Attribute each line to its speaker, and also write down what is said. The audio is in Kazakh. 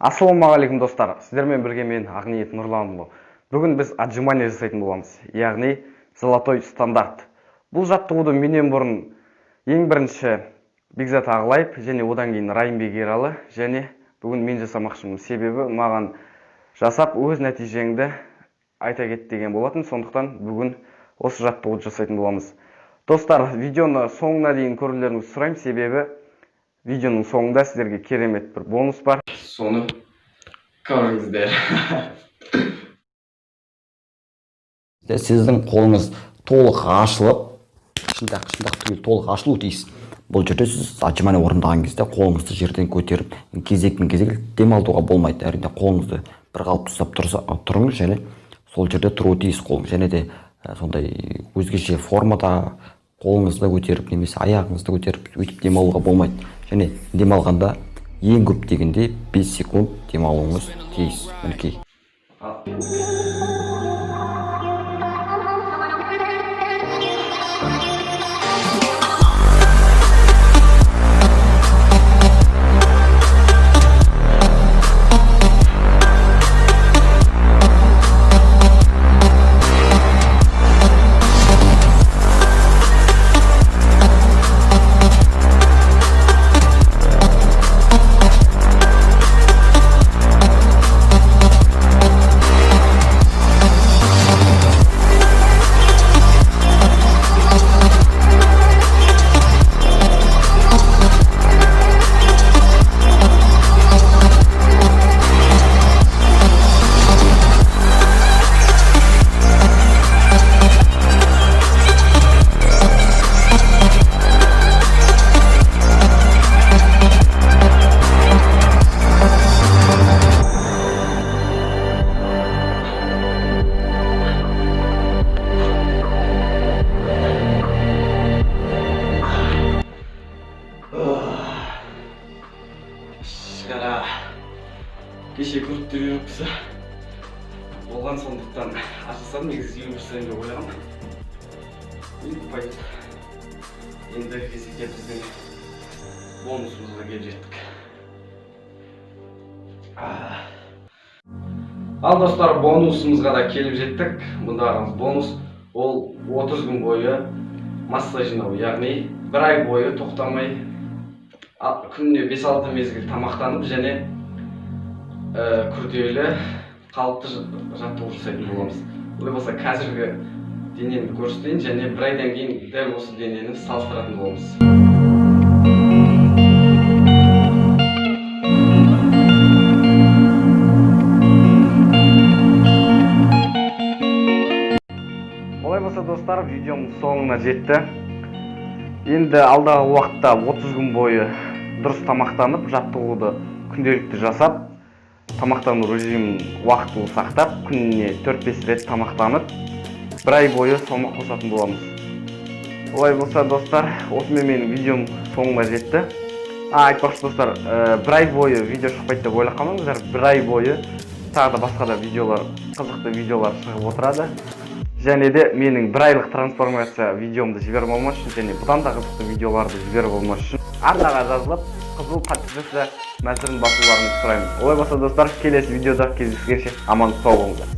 Speaker 1: Ассалаумағалейкум достар, сіздермен бірге мен Ағниет Нұрланұлы. Бүгін біз отжимания жасайтын боламыз, яғни золотой стандарт. Бұл жаттығуды менен бұрын ең бірінші Бекзат Ағылайып, және одан кейін Райымбек Ералы, және бүгін мен жасамақшымын. Себебі маған жасап өз нәтижеңді айта кет деген болатын, сондықтан бүгін осы жаттығуды жасайтын боламыз. Достар, видеоны соңына дейін көрулеріңізді сұраймын, себебі видеоның соңында сіздерге керемет бір бонус бар. Соны көріңіздер.
Speaker 2: Сіздің қолыңыз толық ашылып, шындақ түгел толық ашылуы тиіс. Бұл жерде сіз отжимания орындаған кезде қолыңызды жерден көтеріп, кезек демалтуға болмайды. Әрине қолыңызды бір қалыпты ұстап тұрыңыз, және сол жерде тұруы тиіс қолыңыз. Және де сондай өзгеше формада қолыңызды көтеріп, немесе аяғыңызды көтеріп, өйтіп демалуға болмайды. Және демалғанда ең көп дегенде 5 секунд демалуыңыз тиіс. Мінекей.
Speaker 1: Кеше грудты үйрепсі болған, сондықтан ашылсам негізі үйрепсі деп ойлағам. Енді кезекте біздің бонусымызға келіп жеттік. Ал достар, бонусымызға да келіп жеттік. Мұндағымыз бонус ол 30 күн бойы масса жинау, яғни бір ай бойы тоқтамай күніне 5-6 мезгіл тамақтанып, және күрделі қалыпты жаттығу жасайтын боламыз. Олай болса, қазіргі денемді көрсетейін, және бір айдан кейін дәл осы денені салыстыратын боламыз. Олай болса достар, видеомыз соңына жетті. Енді алдағы уақытта 30 күн бойы дұрыс тамақтанып, жаттығуды күнделікті жасап, тамақтану режимін уақытылы сақтап, күніне 4-5 рет тамақтанып, бір ай бойы салмақ қосатын боламыз. Олай болса достар, осымен менің видеом соңына жетті. Айтпақшы достар, бір ай бойы видео шықпайды деп ойлап қалмаңыздар. Бір ай бойы тағы да басқа да видеолар, қызықты видеолар шығып отырады. Және де менің бір айлық трансформация видеомды жіберіп алмас үшін, және бұдан да қызықты видеоларды жіберіп алмас үшін арнаға жазылып, қызыл подписаться мәсірін басуларыңызды сұраймын. Олай болса достар, келесі видеода кездескенше аман сау болыңыздар.